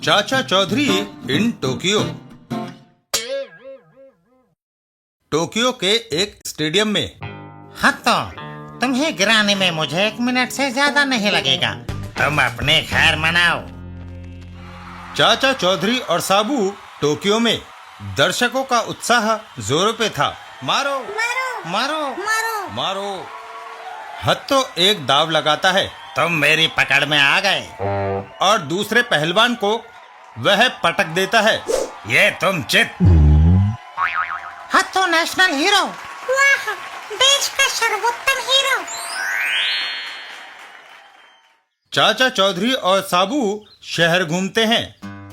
चाचा Chaudhary in Tokyo. Tokyo के एक स्टेडियम में। हाँ तो तुम्हें गिराने में मुझे 1 मिनट से ज्यादा नहीं लगेगा। तुम अपने खैर मनाओ। चाचा चौधरी और साबू टोक्यो में। दर्शकों का उत्साह जोरों पे था। मारो मारो मारो मारो मारो। हत्तो एक दाव लगाता है। तुम मेरी पकड़ में आ गए। और दूसरे पहलवान को वह पटक देता है। ये तुम चित। हाँ तो नेशनल हीरो। वाह, देश का सर्वोत्तम हीरो। चाचा चौधरी और साबू शहर घूमते हैं।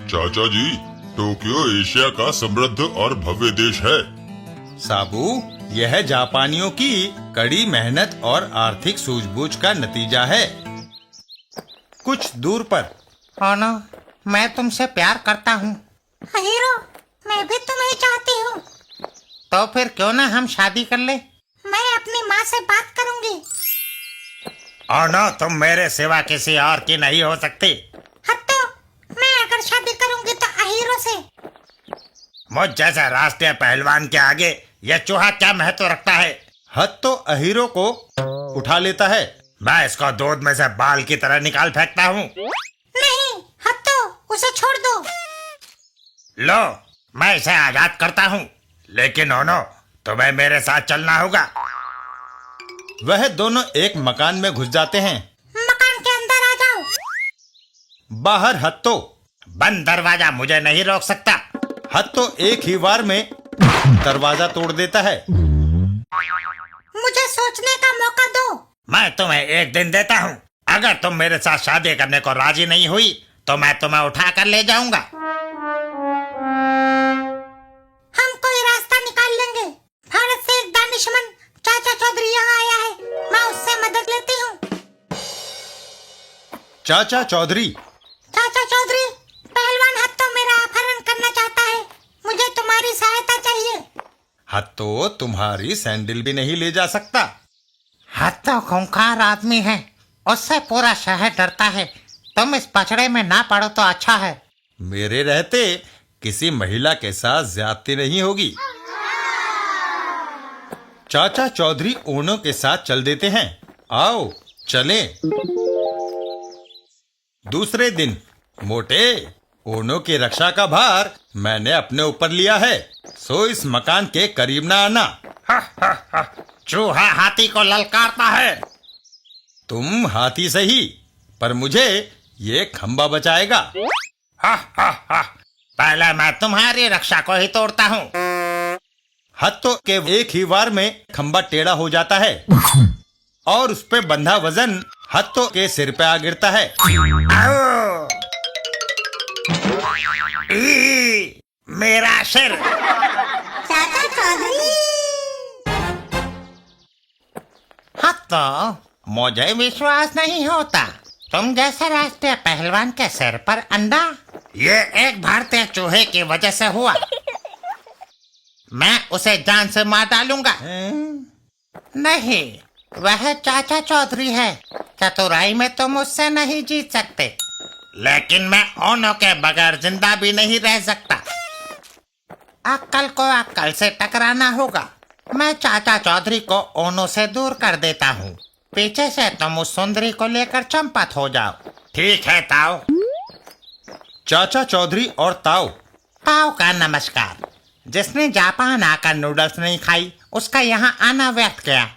चाचा जी, टोक्यो एशिया का समृद्ध और भव्य देश है। साबू, यह जापानियों की कड़ी मेहनत और आर्थिक सूझबूझ का नतीजा है। कुछ दूर पर। ओनो, मैं तुमसे प्यार करता हूँ। हीरो, मैं भी तुम्हें चाहती हूँ। तो फिर क्यों ना हम शादी कर ले? मैं अपनी माँ से बात करूँगी। ओनो, तुम मेरे सिवा किसी और की नहीं हो सकती। हत्तो, मैं अगर शादी करूँगी तो हीरो से। मुझ जैसा राष्ट्रीय पहलवान के आगे यह चूहा क्या महत्व रखता है? हत्तो अहीरो को उठा लेता है। मैं इसको दूध में से बाल की तरह निकाल फेंकता हूँ। नहीं हत्तो, उसे छोड़ दो। लो, मैं इसे आजाद करता हूँ, लेकिन ओनो, तुम्हें मेरे साथ चलना होगा। वह दोनों एक मकान में घुस जाते हैं। मकान के अंदर आ जाओ। बाहर हत्तो। बंद दरवाजा मुझे नहीं रोक सकता। हत्तो एक ही वार में दरवाजा तोड़ देता है। मुझे सोचने का मौका दो। मैं तुम्हें 1 दिन देता हूँ। अगर तुम मेरे साथ शादी करने को राजी नहीं हुई तो मैं तुम्हें उठा कर ले जाऊंगा। हम कोई रास्ता निकाल लेंगे। भारत से एक दानिशमंद चाचा चौधरी यहाँ आया है, मैं उससे मदद लेती हूँ। चाचा चौधरी। चाचा चौधरी, पहलवान हत्तो मेरा अपहरण करना चाहता है। मुझे तुम्हारी सहायता चाहिए। हत्तो तुम्हारी सैंडल भी नहीं ले जा सकता। हत्तो खूंखार आदमी है, उससे पूरा शहर डरता है। तुम इस पचड़े में ना पड़ो तो अच्छा है। मेरे रहते किसी महिला के साथ ज्यादती नहीं होगी। चाचा चौधरी ओनो के साथ चल देते हैं। आओ चलें। दूसरे दिन। मोटे, ओनो की रक्षा का भार मैंने अपने ऊपर लिया है, सो इस मकान के करीब ना आना। चूहा हाथी को ललकारता है। तुम हाथी सही, पर मुझे ये खंबा बचाएगा। पहले मैं तुम्हारी रक्षा को ही तोड़ता हूँ। हत्तो के एक ही वार में खंबा टेढ़ा हो जाता है और उस पे बंधा वजन हत्तो के सिर पे आ गिरता है। मेरा सिर। चाचा चौधरी, हत्तो, मुझे विश्वास नहीं होता। तुम जैसे राष्ट्रीय पहलवान के सिर पर अंडा। ये एक भारतीय चूहे की वजह से हुआ। मैं उसे जान से मार डालूंगा। नहीं, वह चाचा चौधरी है। चतुराई में तुम उससे नहीं जीत सकते। लेकिन मैं ओनो के बगैर जिंदा भी नहीं रह सकता। अक्कल को अक्कल से टकराना होगा। मैं चाचा चौधरी को ओनो से दूर कर देता हूँ। पीछे से तुम उस सुंदरी को लेकर चंपत हो जाओ। ठीक है ताओ। चाचा चौधरी और ताओ। ताओ का नमस्कार। जिसने जापान आकर नूडल्स नहीं खाई, उसका यहाँ आना व्यर्थ गया।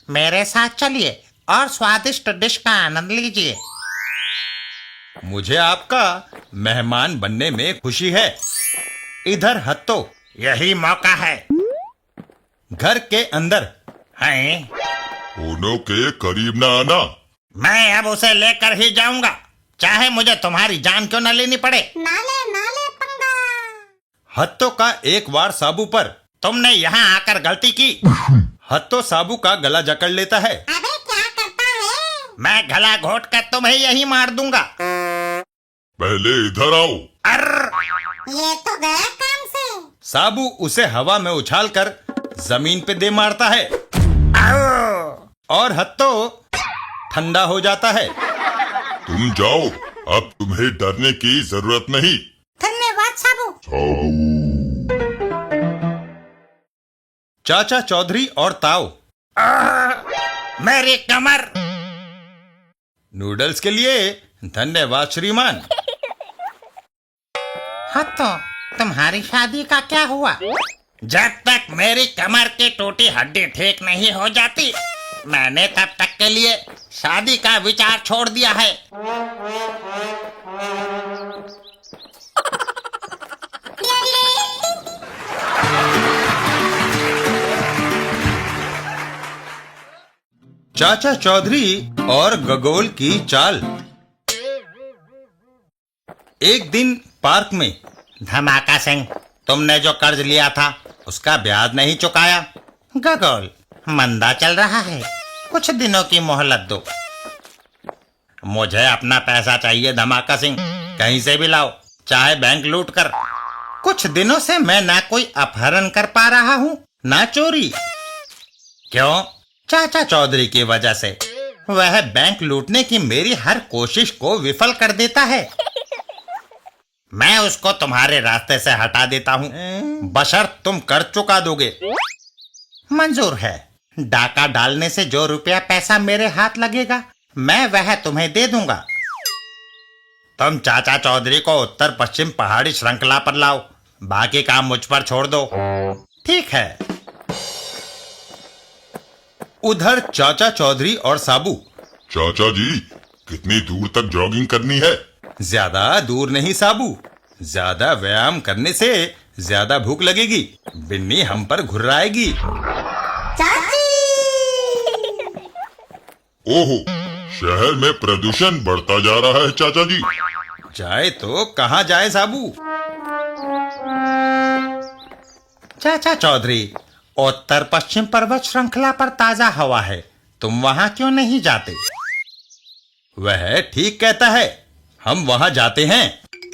मेरे साथ चलिए और स्वादिष्ट डिश का आनंद लीजिए। मुझे आपका मेहमान बनने में खुशी है। इधर हत्तो। यही मौका है। घर के अंदर। हैं? ओनो के करीब न आना। मैं अब उसे लेकर ही जाऊंगा, चाहे मुझे तुम्हारी जान क्यों न लेनी पड़े। नाले पंगा। हत्तो का एक वार साबू पर। तुमने यहाँ आकर गलती की। हत्तो साबू का गला जकड़ लेता है। अबे क्या करता है? मैं गला घोट कर तुम्हें यही मार दूंगा। पहले इधर आओ। ये तो गया काम से। साबू उसे हवा में उछालकर जमीन पे दे मारता है और हत्तो ठंडा हो जाता है। तुम जाओ, अब तुम्हें डरने की जरूरत नहीं। साबू। चाचा चौधरी और ताऊ। मेरी कमर। नूडल्स के लिए धन्यवाद श्रीमान। हाँ तो तुम्हारी शादी का क्या हुआ? जब तक मेरी कमर की टूटी हड्डी ठीक नहीं हो जाती, मैंने तब तक के लिए शादी का विचार छोड़ दिया है। चाचा चौधरी और गगोल की चाल। एक दिन पार्क में। धमाका सिंह, तुमने जो कर्ज लिया था उसका ब्याज नहीं चुकाया। गगोल, मंदा चल रहा है, कुछ दिनों की मोहलत दो। मुझे अपना पैसा चाहिए धमाका सिंह, कहीं से भी लाओ, चाहे बैंक लूट कर। कुछ दिनों से मैं ना कोई अपहरण कर पा रहा हूँ ना चोरी। क्यों? चाचा चौधरी की वजह से। वह बैंक लूटने की मेरी हर कोशिश को विफल कर देता है। मैं उसको तुम्हारे रास्ते से हटा देता हूँ, बशर्त तुम कर चुका दोगे। मंजूर है। डाका डालने से जो रुपया पैसा मेरे हाथ लगेगा मैं वह तुम्हें दे दूंगा। तुम चाचा चौधरी को उत्तर पश्चिम पहाड़ी श्रृंखला पर लाओ, बाकी काम मुझ पर छोड़ दो। ठीक है। उधर चाचा चौधरी और साबू। चाचा जी, कितनी दूर तक जॉगिंग करनी है? ज्यादा दूर नहीं साबू, ज्यादा व्यायाम करने से ज्यादा भूख लगेगी, बिन्नी हम पर घुर्राएगी। चाची। ओहो, शहर में प्रदूषण बढ़ता जा रहा है चाचा जी। जाए तो कहाँ जाए साबू? चाचा चौधरी, उत्तर पश्चिम पर्वत श्रृंखला पर ताजा हवा है, तुम वहां क्यों नहीं जाते? वह ठीक कहता है, हम वहां जाते हैं।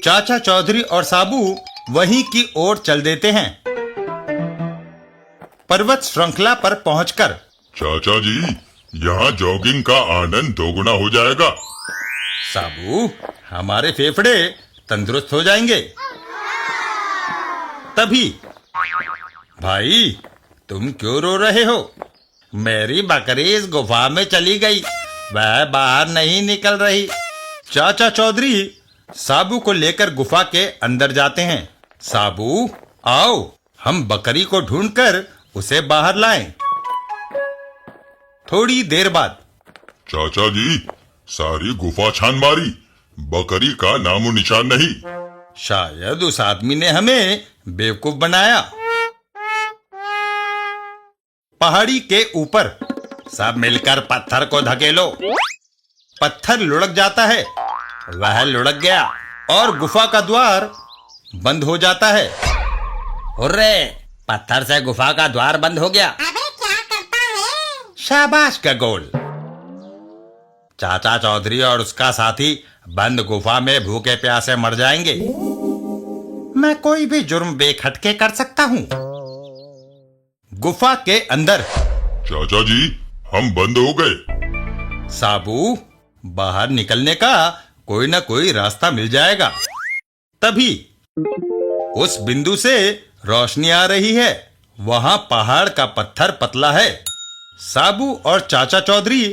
चाचा चौधरी और साबू वहीं की ओर चल देते हैं। पर्वत श्रृंखला पर पहुंचकर। चाचा जी, यहाँ जॉगिंग का आनंद दोगुना हो जाएगा। साबू, हमारे फेफड़े तंदुरुस्त हो जाएंगे। तभी, भाई तुम क्यों रो रहे हो? मेरी बकरी इस गुफा में चली गई, वह बाहर नहीं निकल रही। चाचा चौधरी साबू को लेकर गुफा के अंदर जाते हैं। साबू, आओ हम बकरी को ढूंढकर उसे बाहर लाएं। थोड़ी देर बाद। चाचा जी, सारी गुफा छान मारी, बकरी का नामो निशान नहीं। शायद उस आदमी ने हमें बेवकूफ बनाया। पहाड़ी के ऊपर। सब मिलकर पत्थर को धकेलो। पत्थर लुढ़क जाता है, वह लुढ़क गया और गुफा का द्वार बंद हो जाता है। हुर्रे, पत्थर से गुफा का द्वार बंद हो गया। अबे क्या करता है? शाबाश गगोल। चाचा चौधरी और उसका साथी बंद गुफा में भूखे प्यासे मर जाएंगे। मैं कोई भी जुर्म बेखटके कर सकता हूँ। गुफा के अंदर। चाचा जी, हम बंद हो गए। साबू, बाहर निकलने का कोई ना कोई रास्ता मिल जाएगा। तभी उस बिंदु से रोशनी आ रही है। वहां पहाड़ का पत्थर पतला है। साबू और चाचा चौधरी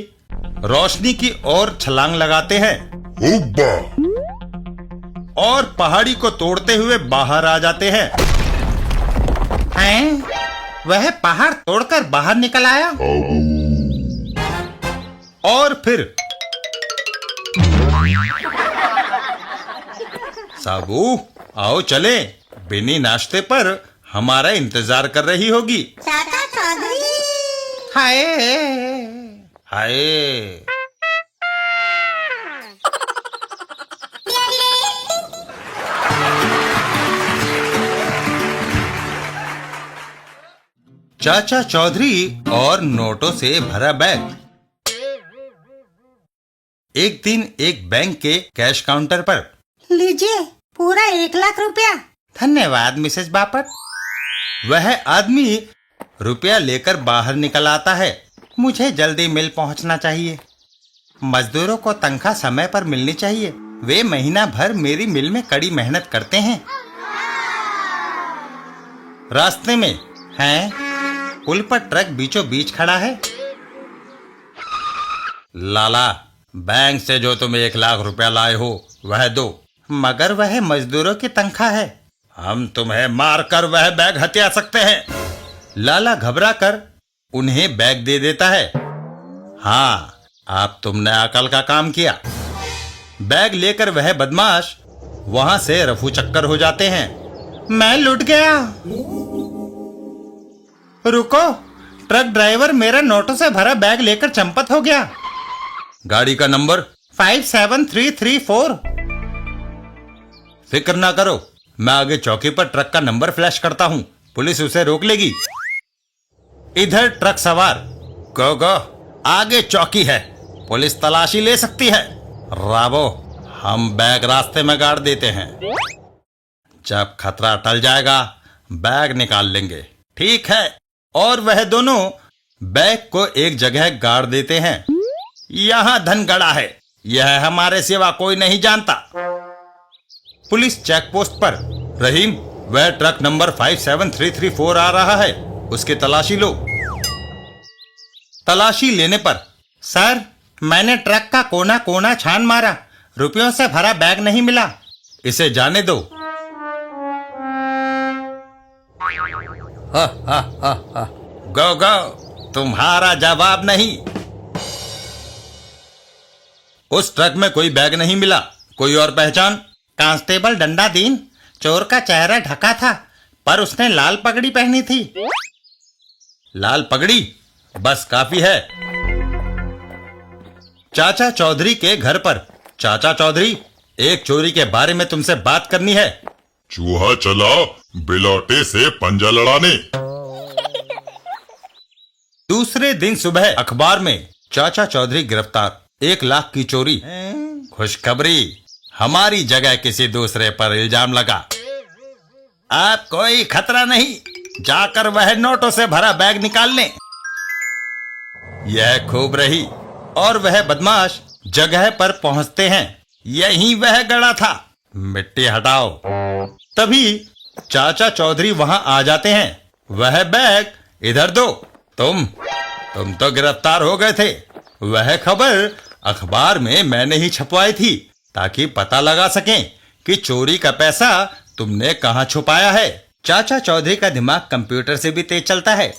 रोशनी की ओर छलांग लगाते हैं हुब्बा! और पहाड़ी को तोड़ते हुए बाहर आ जाते हैं। हैं? वह पहाड़ तोड़कर बाहर निकल आया। और फिर साबू, आओ चले, बिनी नाश्ते पर हमारा इंतजार कर रही होगी। चाचा चौधरी। हाय हाय। चाचा चौधरी और नोटों से भरा बैग। एक दिन एक बैंक के कैश काउंटर पर। लीजिए, पूरा 1,00,000 रुपया। धन्यवाद मिसेस बापट। वह आदमी रुपया लेकर बाहर निकल आता है। मुझे जल्दी मिल पहुंचना चाहिए। मजदूरों को तनख्वाह समय पर मिलनी चाहिए। वे महीना भर मेरी मिल में कड़ी मेहनत करते हैं। रास्ते में हैं? पुल पर ट्रक बीचों बीच खड़ा है। लाला, बैंक से जो तुम 1 लाख रुपया लाए हो वह दो। मगर वह मजदूरों की तनख्वाह है। हम तुम्हें मारकर वह बैग हथिया सकते हैं। लाला घबरा कर उन्हें बैग दे देता है। हाँ, अब तुमने अकल का काम किया। बैग लेकर वह बदमाश वहां से रफू चक्कर हो जाते हैं। मैं लुट गया। रुको, ट्रक ड्राइवर मेरा नोटों से भरा बैग लेकर चंपत हो गया। गाड़ी का नंबर 57334। फिक्र ना करो, मैं आगे चौकी पर ट्रक का नंबर फ्लैश करता हूँ, पुलिस उसे रोक लेगी। इधर ट्रक सवार, गो आगे चौकी है, पुलिस तलाशी ले सकती है। रावो, हम बैग रास्ते में गाड़ देते हैं, जब खतरा टल जाएगा बैग निकाल लेंगे। ठीक है। और वह दोनों बैग को एक जगह गाड़ देते हैं। यहाँ धन गड़ा है, यह हमारे सिवा कोई नहीं जानता। पुलिस चेक पोस्ट पर। रहीम, वह ट्रक नंबर 57334 आ रहा है, उसकी तलाशी लो। तलाशी लेने पर, सर, मैंने ट्रक का कोना कोना छान मारा, रुपयों से भरा बैग नहीं मिला। इसे जाने दो। गो, तुम्हारा जवाब नहीं। उस ट्रक में कोई बैग नहीं मिला। कोई और पहचान? कांस्टेबल डंडा दीन। चोर का चेहरा ढका था, पर उसने लाल पगड़ी पहनी थी। लाल पगड़ी बस काफी है। चाचा चौधरी के घर पर। चाचा चौधरी, एक चोरी के बारे में तुमसे बात करनी है। चूहा चला बिलौटे से पंजा लड़ाने। दूसरे दिन सुबह अखबार में चाचा चौधरी गिरफ्तार, 1 लाख की चोरी। खुशखबरी, हमारी जगह किसी दूसरे पर इल्जाम लगा। अब कोई खतरा नहीं, जाकर वह नोटों से भरा बैग निकाल लें। यह खूब रही और वह बदमाश जगह पर पहुंचते हैं। यही वह गड़ा था, मिट्टी हटाओ। तभी चाचा चौधरी वहां आ जाते हैं। वह बैग इधर दो। तुम तो गिरफ्तार हो गए थे। वह खबर अखबार में मैंने ही छपवाई थी, ताकि पता लगा सकें कि चोरी का पैसा तुमने कहां छुपाया है। चाचा चौधरी का दिमाग कंप्यूटर से भी तेज चलता है।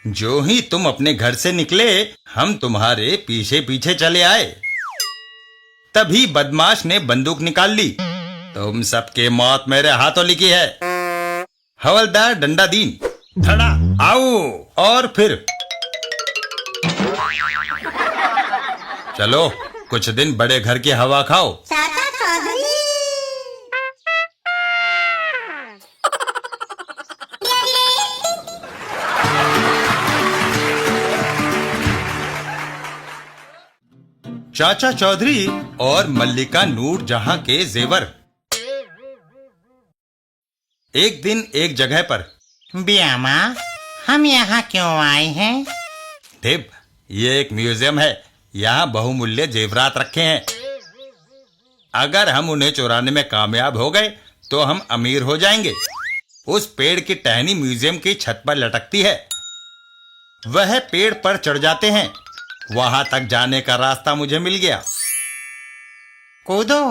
जो ही तुम अपने घर से निकले, हम तुम्हारे पीछे पीछे चले आए। तभी बदमाश ने बंदूक निकाल ली। तुम सबके मौत मेरे हाथों लिखी है। हवलदार डंडा दीन, धड़ा आओ। और फिर चलो कुछ दिन बड़े घर की हवा खाओ। चाचा चौधरी। चाचा चौधरी और मल्लिका नूर जहां के जेवर। एक दिन एक जगह पर। बियामा, हम यहाँ क्यों आए हैं? देव, ये एक म्यूजियम है, यहाँ बहुमूल्य जेवरात रखे हैं। अगर हम उन्हें चुराने में कामयाब हो गए तो हम अमीर हो जाएंगे। उस पेड़ की टहनी म्यूजियम की छत पर लटकती है। वह पेड़ पर चढ़ जाते हैं। वहां तक जाने का रास्ता मुझे मिल गया। कूदो।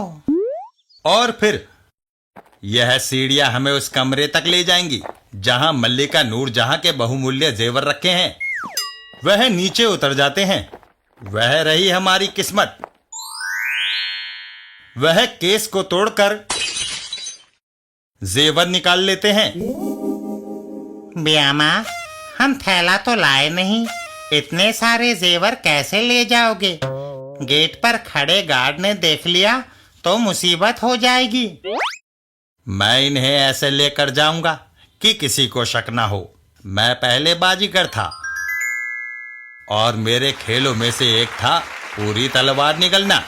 और फिर यह सीढ़ियां हमें उस कमरे तक ले जाएंगी जहां मल्लिका नूरजहां के बहुमूल्य जेवर रखे हैं। वह नीचे उतर जाते हैं। वह रही हमारी किस्मत। वह केस को तोड़कर जेवर निकाल लेते हैं। बियामा, हम थैला तो लाए नहीं, इतने सारे जेवर कैसे ले जाओगे? गेट पर खड़े गार्ड ने देख लिया तो मुसीबत हो जाएगी। मैं इन्हें ऐसे लेकर जाऊंगा कि किसी को शक ना हो। मैं पहले बाजीगर था और मेरे खेलों में से एक था पूरी तलवार निगलना।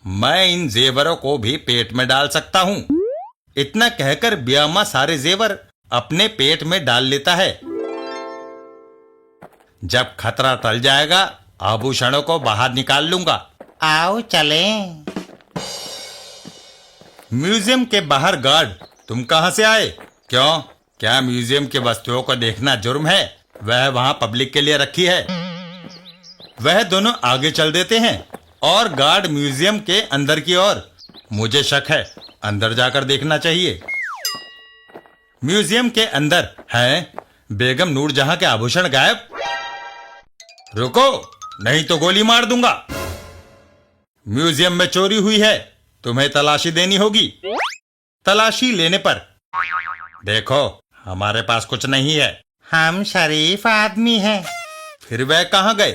मैं इन जेवरों को भी पेट में डाल सकता हूं। इतना कहकर बियामा सारे जेवर अपने पेट में डाल लेता है। जब खतरा टल जाएगा आभूषणों को बाहर निकाल लूंगा। आओ चलें। म्यूजियम के बाहर गार्ड तुम कहाँ से आए? क्यों, क्या म्यूजियम की वस्तुओं को देखना जुर्म है? वह वहां पब्लिक के लिए रखी है। वह दोनों आगे चल देते हैं और गार्ड म्यूजियम के अंदर की ओर। मुझे शक है, अंदर जाकर देखना चाहिए। म्यूजियम के अंदर है बेगम नूरजहां के आभूषण गायब। रुको, नहीं तो गोली मार दूंगा। म्यूजियम में चोरी हुई है, तुम्हें तलाशी देनी होगी। तलाशी लेने पर देखो, हमारे पास कुछ नहीं है। हम शरीफ आदमी हैं। फिर वह कहाँ गए?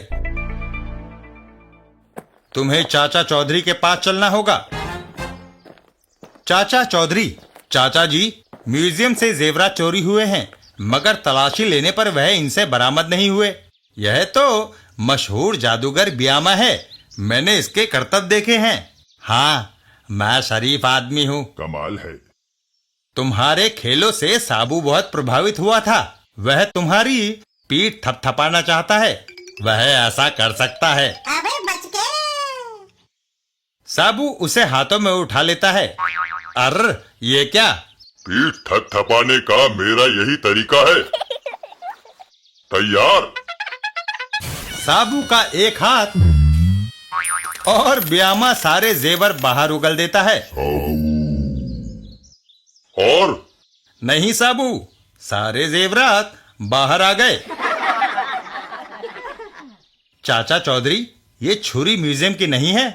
तुम्हें चाचा चौधरी के पास चलना होगा। चाचा चौधरी, चाचा जी, म्यूजियम से जेवरात चोरी हुए हैं, मगर तलाशी लेने पर वह इनसे बरामद नहीं हुए। यह तो मशहूर जादूगर ब्यामा है, मैंने इसके करतब देखे हैं। हाँ, मैं शरीफ आदमी हूँ। कमाल है। तुम्हारे खेलों से साबू बहुत प्रभावित हुआ था। वह तुम्हारी पीठ थपथपाना चाहता है। वह ऐसा कर सकता है। अबे बच गए। साबू उसे हाथों में उठा लेता है। अर्र, ये क्या? पीठ थपथपाने का मेरा यही तरीका है। तैयार? साबू का एक हाथ और ब्यामा सारे जेवर बाहर उगल देता है। और नहीं साबू, सारे जेवरात बाहर आ गए। चाचा चौधरी, ये छुरी म्यूजियम की नहीं है।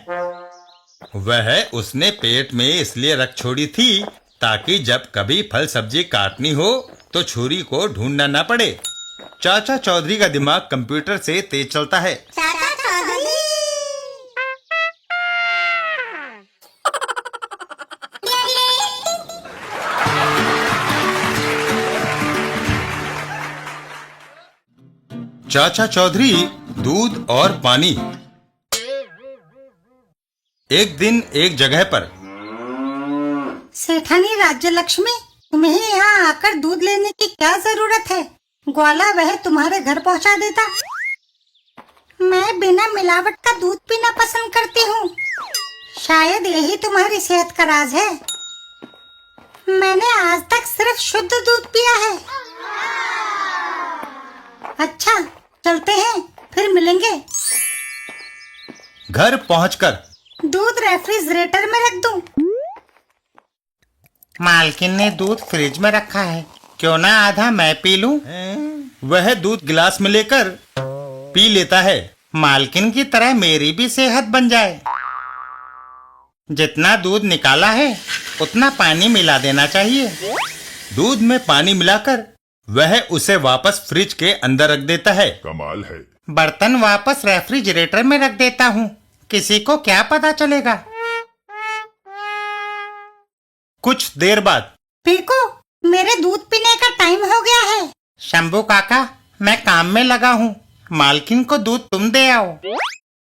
वह उसने पेट में इसलिए रख छोड़ी थी ताकि जब कभी फल सब्जी काटनी हो तो छुरी को ढूंढना न पड़े। चाचा चौधरी का दिमाग कंप्यूटर से तेज चलता है। चाचा चौधरी। चाचा चौधरी दूध और पानी। एक दिन एक जगह पर। सेठानी राज्य लक्ष्मी, तुम्हें यहाँ आकर दूध लेने की क्या जरूरत है? ग्वाला वह तुम्हारे घर पहुँचा देता। मैं बिना मिलावट का दूध पीना पसंद करती हूँ। शायद यही तुम्हारी सेहत का राज है। मैंने आज तक सिर्फ शुद्ध दूध पिया है। अच्छा, चलते हैं, फिर मिलेंगे। घर पहुंचकर दूध रेफ्रिजरेटर में रख दूं? मालकिन ने दूध फ्रिज में रखा है, क्यों ना आधा मैं पी लूं? वह दूध गिलास में लेकर पी लेता है। मालकिन की तरह मेरी भी सेहत बन जाए। जितना दूध निकाला है उतना पानी मिला देना चाहिए। दूध में पानी मिलाकर वह उसे वापस फ्रिज के अंदर रख देता है। कमाल है। बर्तन वापस रेफ्रिजरेटर में रख देता हूँ, किसी को क्या पता चलेगा। कुछ देर बाद पीकू, मेरे दूध पीने का टाइम हो गया है। शंभू काका, मैं काम में लगा हूँ, मालकिन को दूध तुम दे आओ।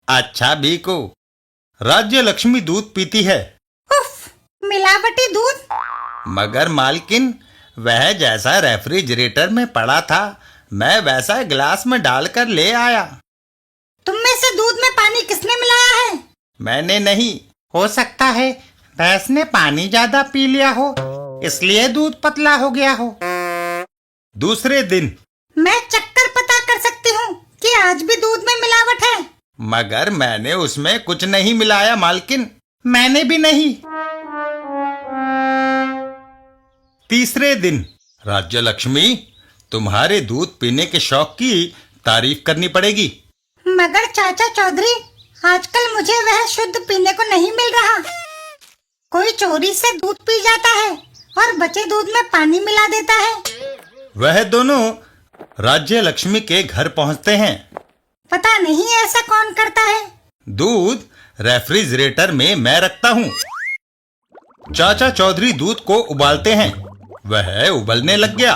अच्छा बीकू। राज्य लक्ष्मी दूध पीती है। उफ, मिलावटी दूध। मगर मालकिन, वह जैसा रेफ्रिजरेटर में पड़ा था मैं वैसा गिलास में डालकर ले आया। तुम में से दूध में पानी किसने मिलाया है? मैंने नहीं। हो सकता है भैंस ने पानी ज्यादा पी लिया हो, इसलिए दूध पतला हो गया हो। दूसरे दिन मैं चक्कर पता कर सकती हूँ कि आज भी दूध में मिलावट है। मगर मैंने उसमें कुछ नहीं मिलाया मालकिन। मैंने भी नहीं। तीसरे दिन राज्य लक्ष्मी, तुम्हारे दूध पीने के शौक की तारीफ करनी पड़ेगी। मगर चाचा चौधरी, आजकल मुझे वह शुद्ध पीने को नहीं मिल रहा। कोई चोरी से दूध पी जाता है और बचे दूध में पानी मिला देता है। वह दोनों राज्य लक्ष्मी के घर पहुंचते हैं। पता नहीं ऐसा कौन करता है। दूध रेफ्रिजरेटर में मैं रखता हूँ। चाचा चौधरी दूध को उबालते हैं। वह उबलने लग गया।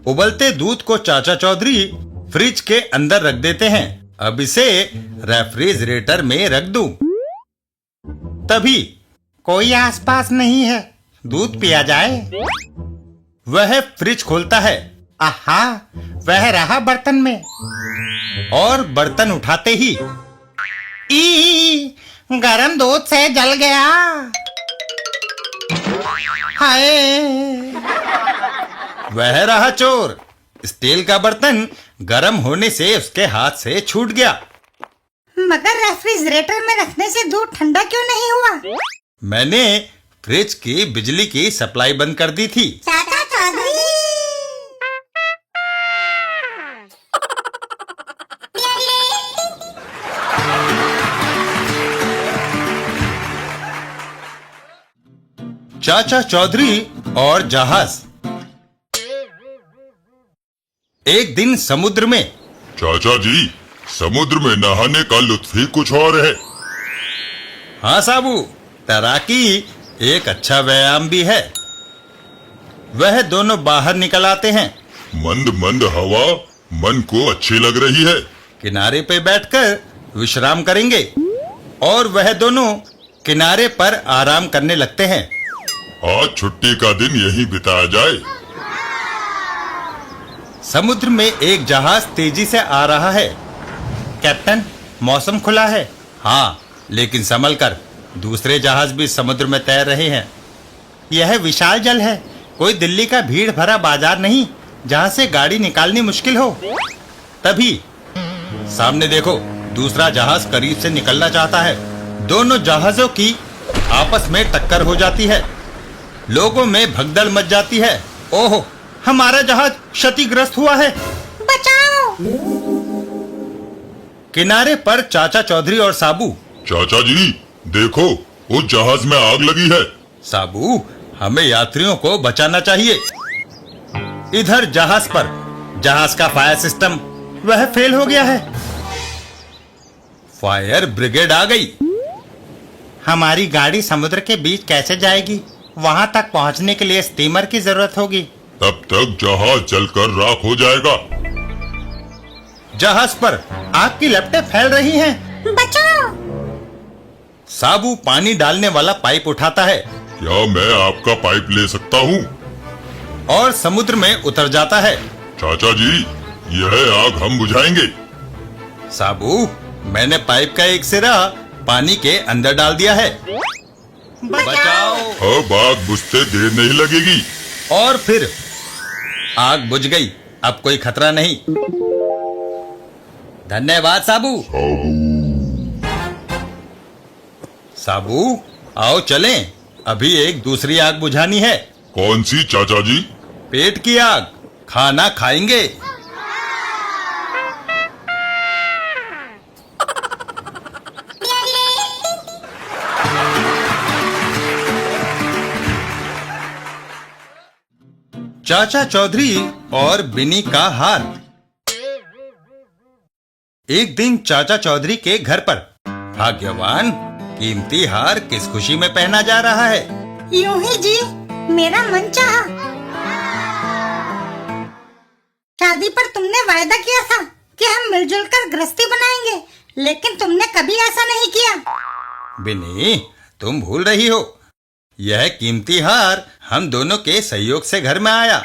उबलते दूध को चाचा चौधरी फ्रिज के अंदर रख देते हैं। अब इसे रेफ्रिजरेटर में रख दूं। तभी कोई आसपास नहीं है, दूध पिया जाए। वह फ्रिज खोलता है। आहा, वह रहा बर्तन में। और बर्तन उठाते ही गरम दूध से जल गया। हाय, वह रहा चोर। स्टील का बर्तन गर्म होने से उसके हाथ से छूट गया। मगर रेफ्रिजरेटर में रखने से दूध ठंडा क्यों नहीं हुआ? मैंने फ्रिज की बिजली की सप्लाई बंद कर दी थी। चाचा चौधरी। चाचा चौधरी और जहाज। एक दिन समुद्र में। चाचा जी, समुद्र में नहाने का लुत्फ ही कुछ और है। हाँ साबू, तैराकी एक अच्छा व्यायाम भी है। वह दोनों बाहर निकल आते हैं। मंद मंद हवा मन को अच्छी लग रही है। किनारे पे बैठकर विश्राम करेंगे। और वह दोनों किनारे पर आराम करने लगते हैं। आज छुट्टी का दिन यहीं बिताया जाए। समुद्र में एक जहाज तेजी से आ रहा है। कैप्टन, मौसम खुला है। हाँ, लेकिन संभल कर, दूसरे जहाज भी समुद्र में तैर रहे हैं। यह विशाल जल है, कोई दिल्ली का भीड़ भरा बाजार नहीं जहां से गाड़ी निकालनी मुश्किल हो। तभी सामने देखो, दूसरा जहाज करीब से निकलना चाहता है। दोनों जहाजों की आपस में टक्कर हो जाती है। लोगों में भगदड़ मच जाती है। ओहो, हमारा जहाज क्षतिग्रस्त हुआ है। बचाओ! किनारे पर चाचा चौधरी और साबू। चाचा जी, देखो, उस जहाज में आग लगी है। साबू, हमें यात्रियों को बचाना चाहिए। इधर जहाज पर जहाज का फायर सिस्टम वह फेल हो गया है। फायर ब्रिगेड आ गई। हमारी गाड़ी समुद्र के बीच कैसे जाएगी? वहां तक पहुंचने के लिए स्टीमर की जरूरत होगी। तब तक जहाज जलकर राख हो जाएगा। जहाज पर आग की लपटें फैल रही हैं। बचाओ! साबू पानी डालने वाला पाइप उठाता है। क्या मैं आपका पाइप ले सकता हूँ? और समुद्र में उतर जाता है। चाचा जी, यह आग हम बुझाएंगे। साबू, मैंने पाइप का एक सिरा पानी के अंदर डाल दिया है। बचाओ! अब आग बुझते देर नहीं लगेगी। और फिर आग बुझ गई। अब कोई खतरा नहीं। धन्यवाद साबू। साबू, आओ चलें। अभी एक दूसरी आग बुझानी है। कौन सी चाचा जी? पेट की आग। खाना खाएंगे। चाचा चौधरी और बिनी का हार। एक दिन चाचा चौधरी के घर पर। भाग्यवान, कीमती हार किस खुशी में पहना जा रहा है? यूं ही जी, मेरा मन चाहा। शादी पर तुमने वायदा किया था कि हम मिलजुल कर गृहस्थी बनाएंगे, लेकिन तुमने कभी ऐसा नहीं किया। बिनी, तुम भूल रही हो। यह कीमती हार हम दोनों के सहयोग से घर में आया।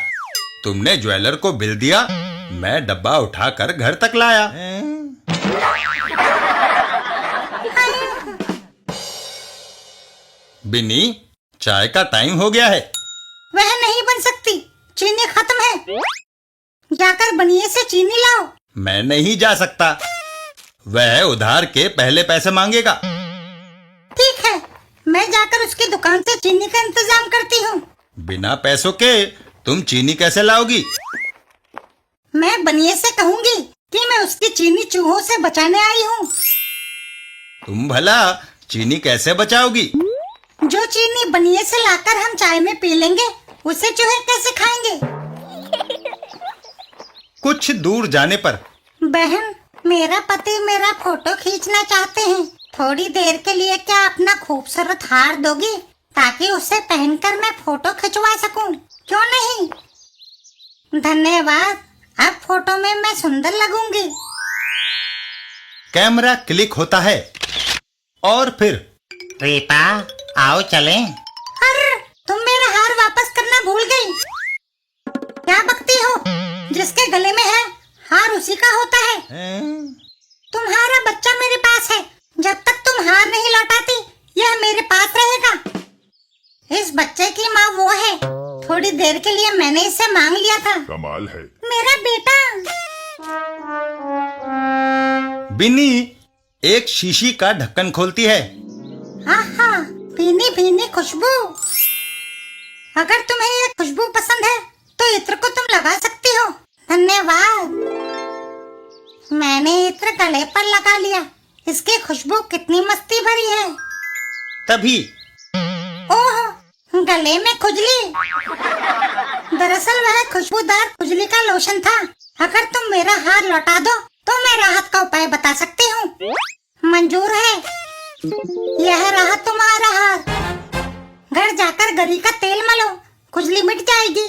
तुमने ज्वेलर को बिल दिया, मैं डब्बा उठाकर घर तक लाया। बिनी, चाय का टाइम हो गया है। वह नहीं बन सकती, चीनी खत्म है। जाकर बनिए से चीनी लाओ। मैं नहीं जा सकता। वह उधार के पहले पैसे मांगेगा। ठीक है, मैं जाकर उसकी दुकान से चीनी का इंतजाम करती हूँ। बिना पैसों के तुम चीनी कैसे लाओगी? मैं बनिए से कहूँगी कि मैं उसकी चीनी चूहों से बचाने आई हूँ। तुम भला चीनी कैसे बचाओगी? जो चीनी बनिए से लाकर हम चाय में पी लेंगे, उसे चूहे कैसे खाएंगे? कुछ दूर जाने पर। बहन, मेरा पति मेरा फोटो खींचना चाहते हैं। थोड़ी देर के लिए क्या अपना खूबसूरत हार दोगी, ताकि उसे पहनकर मैं फोटो खिंचवा सकूं? क्यों नहीं? धन्यवाद, अब फोटो में मैं सुंदर लगूंगी। कैमरा क्लिक होता है और फिर रीता, आओ चलें। अरे, तुम मेरा हार वापस करना भूल गई। क्या बकती हो? जिसके गले में है, हार उसी का होता है। तुम्हारा बच्चा मेरे पास है। जब तक तुम हार नहीं लौटाती, यह मेरे पास रहेगा। इस बच्चे की माँ वो है। थोड़ी देर के लिए मैंने इससे मांग लिया था। कमाल है। मेरा बेटा। बिन्नी एक शीशी का ढक्कन खोलती है। आहा, भीनी भीनी खुशबू। अगर तुम्हें ये खुशबू पसंद है तो इत्र को तुम लगा सकती हो। धन्यवाद। मैंने इत्र गले पर लगा लिया। इसकी खुशबू कितनी मस्ती भरी है। तभी ओह, गले में खुजली। दरअसल वह खुशबूदार खुजली का लोशन था। अगर तुम मेरा हार लौटा दो तो मैं राहत का उपाय बता सकती हूँ। मंजूर है। यह रहा तुम्हारा हार। घर जाकर गरी का तेल मलो, खुजली मिट जाएगी।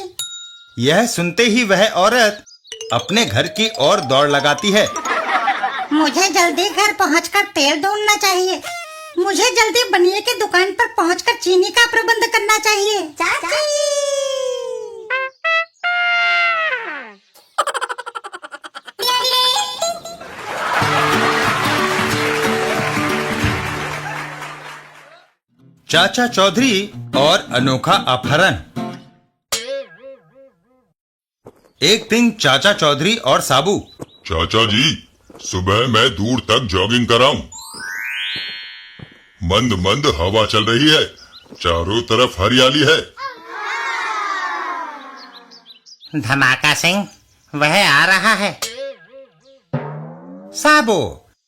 यह सुनते ही वह औरत अपने घर की ओर दौड़ लगाती है। मुझे जल्दी घर पहुंचकर तेल ढूंढना चाहिए। मुझे जल्दी बनिए की दुकान पर पहुंचकर चीनी का प्रबंध करना चाहिए। चाची। चाचा चौधरी और अनोखा अपहरण। एक दिन चाचा चौधरी और साबू। चाचा जी, सुबह मैं दूर तक जॉगिंग कराऊं। मंद मंद हवा चल रही है, चारों तरफ हरियाली है। धमाका सिंह, वह आ रहा है। साबू,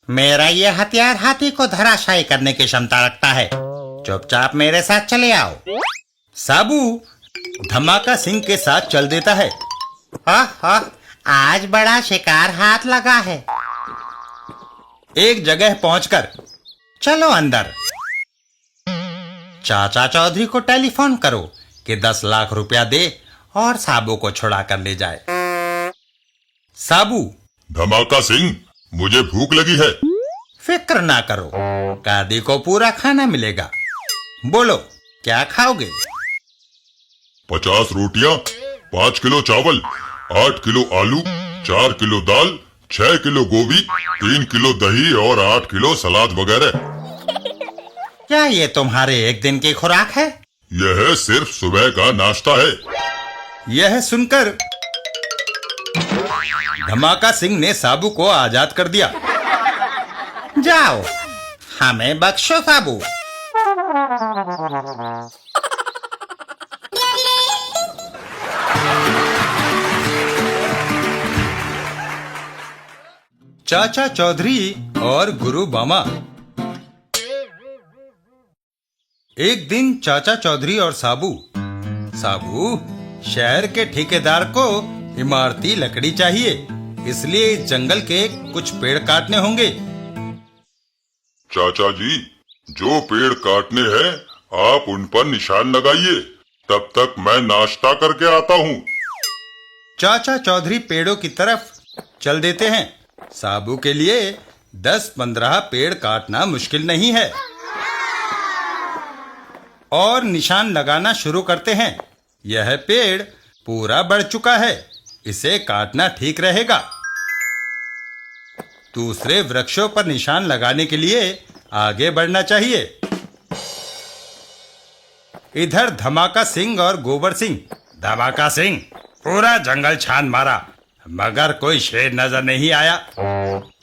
मेरा ये हथियार हाथी को धराशायी करने की क्षमता रखता है। चुपचाप मेरे साथ चले आओ। साबू धमाका सिंह के साथ चल देता है। आज बड़ा शिकार हाथ लगा है। एक जगह पहुंचकर चलो अंदर। चाचा चौधरी को टेलीफोन करो कि 10 लाख रुपया दे और साबू को छुड़ा कर ले जाए। साबू, धमाका सिंह, मुझे भूख लगी है। फिक्र ना करो, कादी को पूरा खाना मिलेगा। बोलो क्या खाओगे? 50 रोटियां, 5 किलो चावल, 8 किलो आलू, 4 किलो दाल, 6 किलो गोभी, 3 किलो दही और 8 किलो सलाद वगैरह। क्या ये तुम्हारे एक दिन की खुराक है? यह सिर्फ सुबह का नाश्ता है। यह सुनकर धमाका सिंह ने साबू को आजाद कर दिया। जाओ, हमें बख्शो साबू। चाचा चौधरी और गुरु बामा। एक दिन चाचा चौधरी और साबू। साबू, शहर के ठेकेदार को इमारती लकड़ी चाहिए, इसलिए इस जंगल के कुछ पेड़ काटने होंगे। चाचा जी, जो पेड़ काटने हैं आप उन पर निशान लगाइए, तब तक मैं नाश्ता करके आता हूँ। चाचा चौधरी पेड़ों की तरफ चल देते हैं। साबू के लिए 10-15 पेड़ काटना मुश्किल नहीं है और निशान लगाना शुरू करते हैं। यह पेड़ पूरा बढ़ चुका है, इसे काटना ठीक रहेगा। दूसरे वृक्षों पर निशान लगाने के लिए आगे बढ़ना चाहिए। इधर धमाका सिंह और गोबर सिंह। धमाका सिंह, पूरा जंगल छान मारा मगर कोई शेर नजर नहीं आया।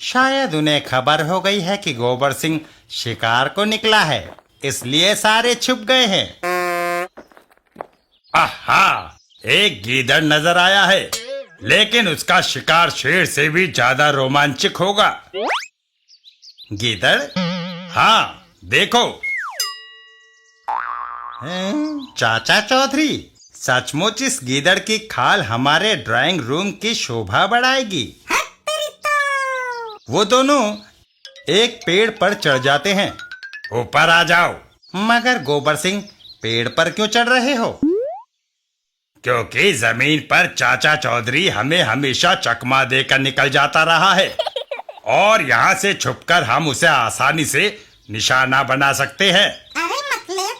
शायद उन्हें खबर हो गई है कि गोबर सिंह शिकार को निकला है, इसलिए सारे छुप गए हैं। आहा, एक गीदड़ नजर आया है, लेकिन उसका शिकार शेर से भी ज्यादा रोमांचक होगा। गीदड़? हाँ, देखो। चाचा चौधरी, सचमुच इस गीदड़ की खाल हमारे ड्राइंग रूम की शोभा बढ़ाएगी। वो दोनों एक पेड़ पर चढ़ जाते हैं। ऊपर आ जाओ। मगर गोबर सिंह, पेड़ पर क्यों चढ़ रहे हो? क्योंकि जमीन पर चाचा चौधरी हमें हमेशा चकमा देकर निकल जाता रहा है और यहाँ से छुपकर हम उसे आसानी से निशाना बना सकते हैं। अरे मतलब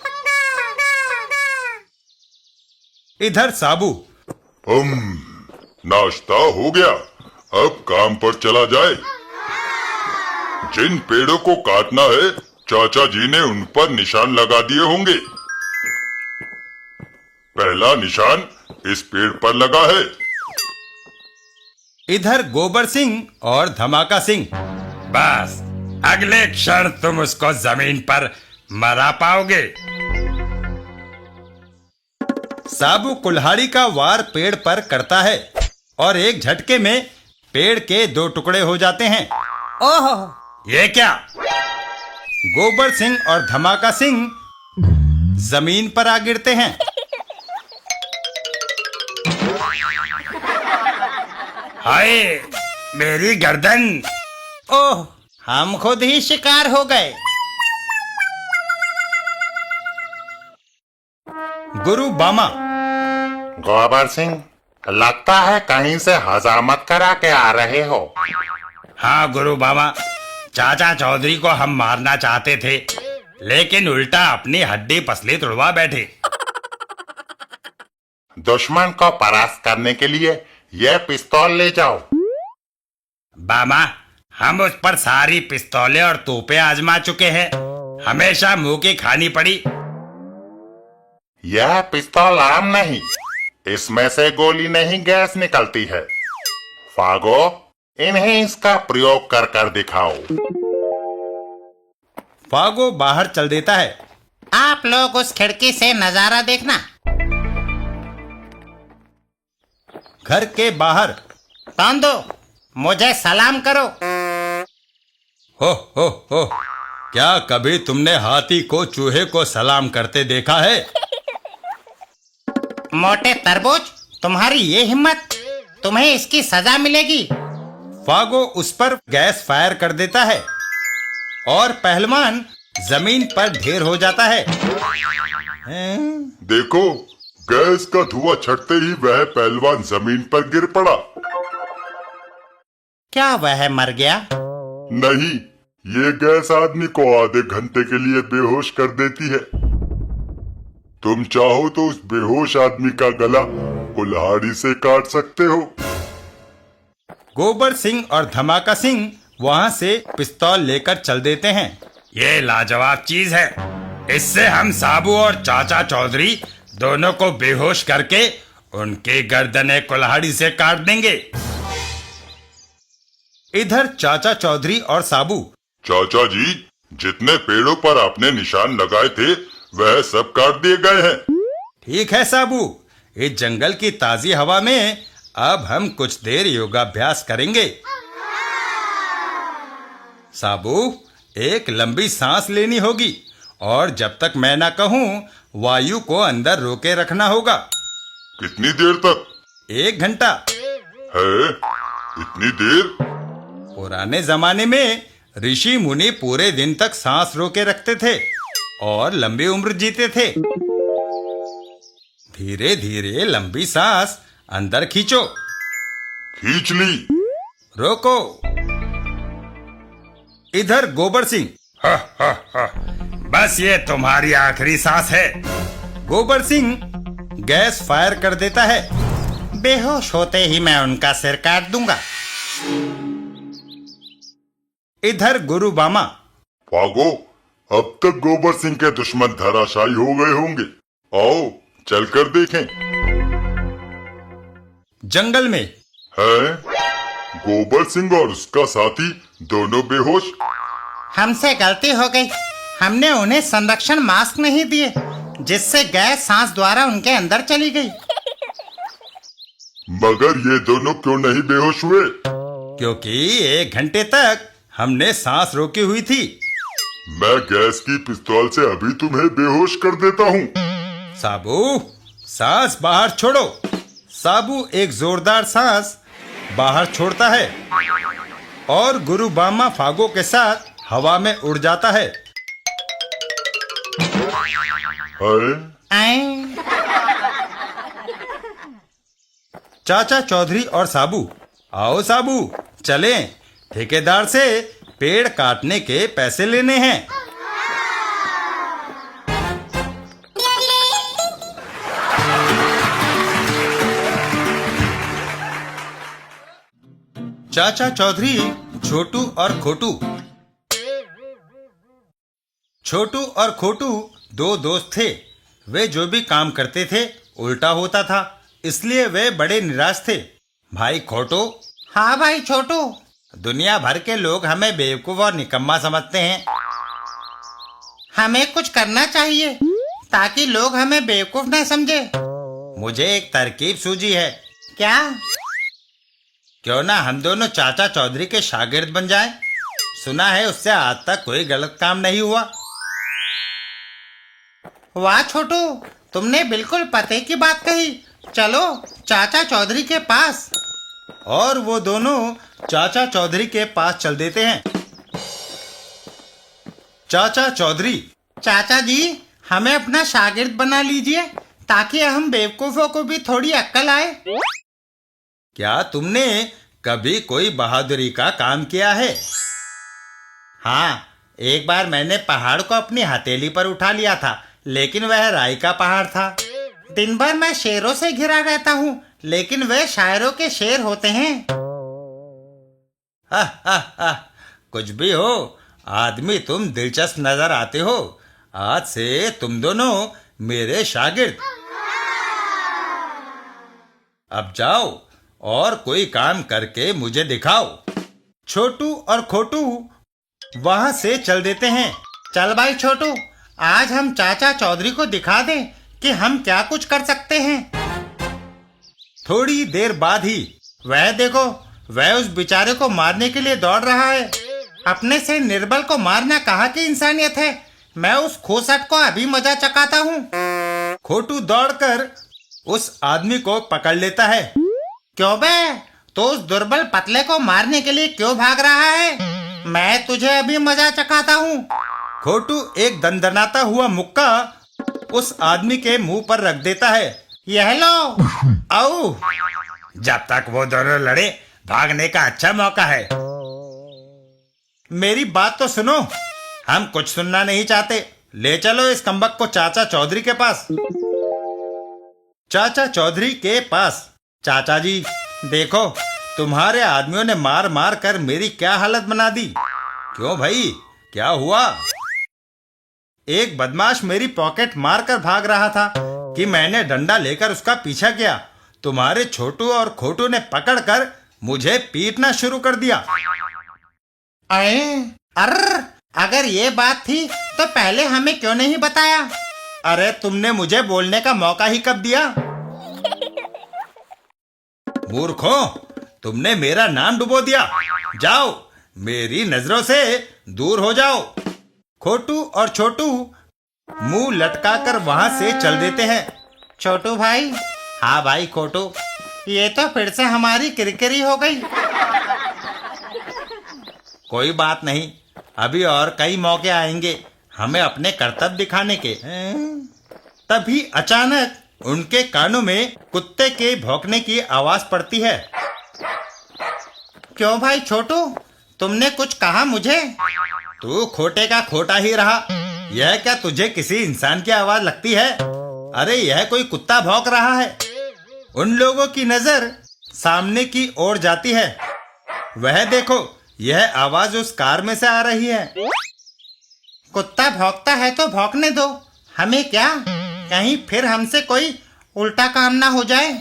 इधर साबू। नाश्ता हो गया, अब काम पर चला जाए। जिन पेड़ों को काटना है चाचा जी ने उन पर निशान लगा दिए होंगे। पहला निशान इस पेड़ पर लगा है। इधर गोबर सिंह और धमाका सिंह, बस अगले क्षण तुम उसको जमीन पर मरा पाओगे। साबू कुल्हाड़ी का वार पेड़ पर करता है और एक झटके में पेड़ के 2 टुकड़े हो जाते हैं। ओहो, ये क्या? गोबर सिंह और धमाका सिंह जमीन पर आ गिरते हैं। हाय, मेरी गर्दन! ओह, हम खुद ही शिकार हो गए। गुरु बामा, गोबर सिंह, लगता है कहीं से हजामत करा के आ रहे हो। हाँ गुरु बाबा, चाचा चौधरी को हम मारना चाहते थे, लेकिन उल्टा अपनी हड्डी पसली तुड़वा बैठे। दुश्मन को परास्त करने के लिए यह पिस्तौल ले जाओ। बामा, हम उस पर सारी पिस्तौलें और तोपें आजमा चुके हैं, हमेशा मुंह की खानी पड़ी। यह पिस्तौल आम नहीं, इसमें से गोली नहीं गैस निकलती है। फागो, इन्हें इसका प्रयोग कर कर दिखाओ। फागो बाहर चल देता है। आप लोग उस खिड़की से नजारा देखना। घर के बाहर, तांदो, मुझे सलाम करो। हो, क्या कभी तुमने हाथी को चूहे को सलाम करते देखा है? मोटे तरबूज, तुम्हारी ये हिम्मत, तुम्हें इसकी सजा मिलेगी। फागो उस पर गैस फायर कर देता है और पहलवान जमीन पर ढेर हो जाता है। देखो, गैस का धुआं छटते ही वह पहलवान जमीन पर गिर पड़ा। क्या वह मर गया? नहीं, ये गैस आदमी को आधे घंटे के लिए बेहोश कर देती है। तुम चाहो तो उस बेहोश आदमी का गला कुल्हाड़ी से काट सकते हो। गोबर सिंह और धमाका सिंह वहां से पिस्तौल लेकर चल देते हैं। ये लाजवाब चीज है, इससे हम साबू और चाचा चौधरी दोनों को बेहोश करके उनकी गर्दनें कुल्हाड़ी से काट देंगे। इधर चाचा चौधरी और साबू, चाचा जी, जितने पेड़ों पर आपने निशान लगाए थे वह सब काट दिए गए हैं। ठीक है साबू, इस जंगल की ताजी हवा में अब हम कुछ देर योगाभ्यास करेंगे। साबू, एक लंबी सांस लेनी होगी और जब तक मैं ना कहूं वायु को अंदर रोके रखना होगा। कितनी देर तक? 1 घंटा। है? इतनी देर? पुराने जमाने में ऋषि मुनि पूरे दिन तक सांस रोके रखते थे और लंबी उम्र जीते थे। धीरे धीरे लंबी सांस अंदर खींचो। खींच ली। रोको। इधर गोबर सिंह, बस ये तुम्हारी आखिरी सांस है। गोबर सिंह गैस फायर कर देता है। बेहोश होते ही मैं उनका सिर काट दूंगा। इधर गुरु बामा, फागो, अब तक गोबर सिंह के दुश्मन धराशायी हो गए होंगे। आओ चलकर देखें। जंगल में है? गोबर सिंह और उसका साथी दोनों बेहोश। हमसे गलती हो गई, हमने उन्हें संरक्षण मास्क नहीं दिए, जिससे गैस सांस द्वारा उनके अंदर चली गई। मगर ये दोनों क्यों नहीं बेहोश हुए? क्योंकि 1 घंटे तक हमने सांस रोकी हुई थी। मैं गैस की पिस्तौल से अभी तुम्हें बेहोश कर देता हूँ। साबू, सांस बाहर छोड़ो। साबू एक जोरदार सांस बाहर छोड़ता है और गुरु बामा फागो के साथ हवा में उड़ जाता है। है? चाचा चौधरी और साबू, आओ साबू, चलें, ठेकेदार से पेड़ काटने के पैसे लेने हैं। चाचा चौधरी, छोटू और खोटू। छोटू और खोटू 2 दोस्त थे। वे जो भी काम करते थे उल्टा होता था, इसलिए वे बड़े निराश थे। भाई खोटू, हाँ भाई छोटू। दुनिया भर के लोग हमें बेवकूफ और निकम्मा समझते हैं। हमें कुछ करना चाहिए ताकि लोग हमें बेवकूफ न समझे। मुझे एक तरकीब सूझी है। क्या? क्यों ना हम दोनों चाचा चौधरी के शागिर्द बन जाएं? सुना है उससे आज तक कोई गलत काम नहीं हुआ। वाह छोटू, तुमने बिल्कुल पते की बात कही। चलो चाचा चौधरी के पास। और वो दोनों चाचा चौधरी के पास चल देते हैं। चाचा चौधरी, चाचा जी, हमें अपना शागिर्द बना लीजिए ताकि हम बेवकूफों को भी थोड़ी अक्ल आए। क्या तुमने कभी कोई बहादुरी का काम किया है? हाँ, एक बार मैंने पहाड़ को अपनी हथेली पर उठा लिया था, लेकिन वह राई का पहाड़ था। दिन भर मैं शेरों से घिरा रहता हूँ, लेकिन वे शायरों के शेर होते हैं। कुछ भी हो, आदमी तुम दिलचस्प नजर आते हो। आज से तुम दोनों मेरे शागिर्द। अब जाओ और कोई काम करके मुझे दिखाओ। छोटू और खोटू वहां से चल देते हैं। चल भाई छोटू, आज हम चाचा चौधरी को दिखा दें कि हम क्या कुछ कर सकते हैं। थोड़ी देर बाद ही वह देखो, वह उस बेचारे को मारने के लिए दौड़ रहा है। अपने से निर्बल को मारना कहाँ की इंसानियत है। मैं उस खोसट को अभी मजा चखाता हूँ। खोटू दौड़कर उस आदमी को पकड़ लेता है। क्यों बे, तो उस दुर्बल पतले को मारने के लिए क्यों भाग रहा है? मैं तुझे अभी मजा चखाता हूँ। खोटू एक दंदनाता हुआ मुक्का उस आदमी के मुंह पर रख देता है। यह लो। आओ, जब तक वो दोनों लड़े, भागने का अच्छा मौका है। मेरी बात तो सुनो, हम कुछ सुनना नहीं चाहते। ले चलो इस कमबख्त को चाचा चौधरी के पास। चाचा चौधरी के पास। चाचा जी, देखो तुम्हारे आदमियों ने मार मार कर मेरी क्या हालत बना दी। क्यों भाई, क्या हुआ? एक बदमाश मेरी पॉकेट मार कर भाग रहा था कि मैंने डंडा लेकर उसका पीछा किया। तुम्हारे छोटू और खोटू ने पकड़कर मुझे पीटना शुरू कर दिया। अगर ये बात थी तो पहले हमें क्यों नहीं बताया? अरे तुमने मुझे बोलने का मौका ही कब दिया? मूर्खों, तुमने मेरा नाम डुबो दिया। जाओ, मेरी नजरों से दूर हो जाओ। खोटू और छोटू मुंह लटकाकर वहां से चल देते हैं। छोटू भाई। हाँ भाई खोटू। ये तो फिर से हमारी किरकिरी हो गई। कोई बात नहीं, अभी और कई मौके आएंगे हमें अपने कर्तव्य दिखाने के। तभी अचानक उनके कानों में कुत्ते के भौंकने की आवाज पड़ती है। क्यों भाई छोटू, तुमने कुछ कहा मुझे? तू खोटे का खोटा ही रहा। यह क्या तुझे किसी इंसान की आवाज लगती है? अरे यह कोई कुत्ता भौंक रहा है। उन लोगों की नजर सामने की ओर जाती है। वह देखो, यह आवाज उस कार में से आ रही है। कुत्ता भौंकता है तो भौंकने दो, हमें क्या? कहीं फिर हमसे कोई उल्टा काम ना हो जाए।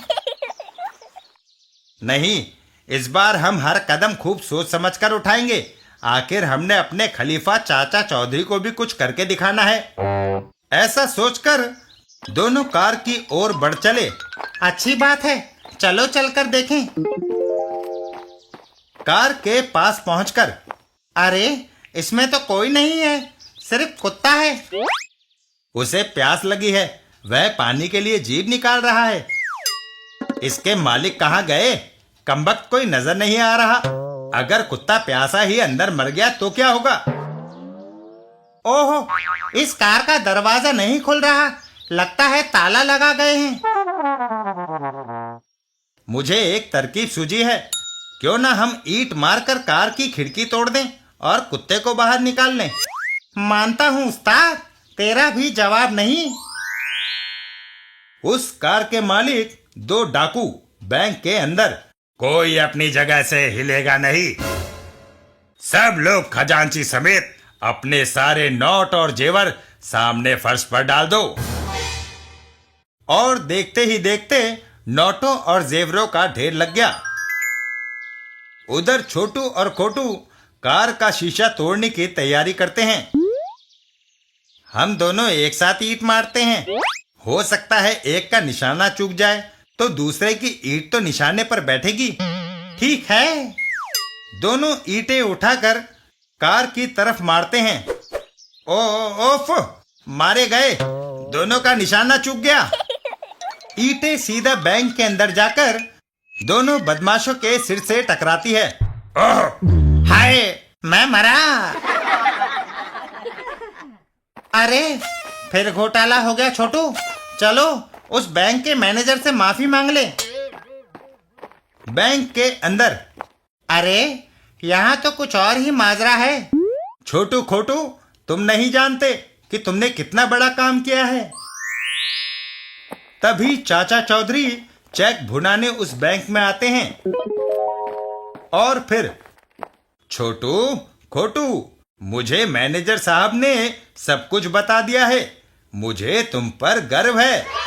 नहीं, इस बार हम हर कदम खूब सोच समझकर उठाएंगे। आखिर हमने अपने खलीफा चाचा चौधरी को भी कुछ करके दिखाना है। ऐसा सोचकर दोनों कार की ओर बढ़ चले। अच्छी बात है, चलो चलकर देखें। कार के पास पहुंचकर, अरे इसमें तो कोई नहीं है, सिर्फ कुत्ता है। उसे प्यास लगी है, वह पानी के लिए जीभ निकाल रहा है। इसके मालिक कहाँ गए? कमबख्त कोई नजर नहीं आ रहा। अगर कुत्ता प्यासा ही अंदर मर गया तो क्या होगा? ओहो, इस कार का दरवाजा नहीं खुल रहा, लगता है ताला लगा गए हैं। मुझे एक तरकीब सूझी है। क्यों ना हम ईंट मारकर कार की खिड़की तोड़ दें और कुत्ते को बाहर निकाल लें। मानता हूँ उस्ताद, तेरा भी जवाब नहीं। उस कार के मालिक दो डाकू बैंक के अंदर। कोई अपनी जगह से हिलेगा नहीं। सब लोग खजांची समेत अपने सारे नोट और जेवर सामने फर्श पर डाल दो। और देखते ही देखते नोटों और जेवरों का ढेर लग गया। उधर छोटू और खोटू कार का शीशा तोड़ने की तैयारी करते हैं। हम दोनों एक साथ ईंट मारते हैं। हो सकता है एक का निशाना चूक जाए तो दूसरे की ईंट तो निशाने पर बैठेगी। ठीक है, दोनों ईंटें उठाकर कार की तरफ मारते हैं। ओफ, मारे गए, दोनों का निशाना चूक गया। ईंटें सीधा बैंक के अंदर जाकर दोनों बदमाशों के सिर से टकराती है। हाय, मैं मरा। अरे, फिर घोटाला हो गया छोटू। चलो उस बैंक के मैनेजर से माफी मांग ले। बैंक के अंदर अरे, यहाँ तो कुछ और ही माजरा है। छोटू खोटू, तुम नहीं जानते कि तुमने कितना बड़ा काम किया है। तभी चाचा चौधरी चेक भुनाने उस बैंक में आते हैं और फिर, छोटू खोटू, मुझे मैनेजर साहब ने सब कुछ बता दिया है। मुझे तुम पर गर्व है।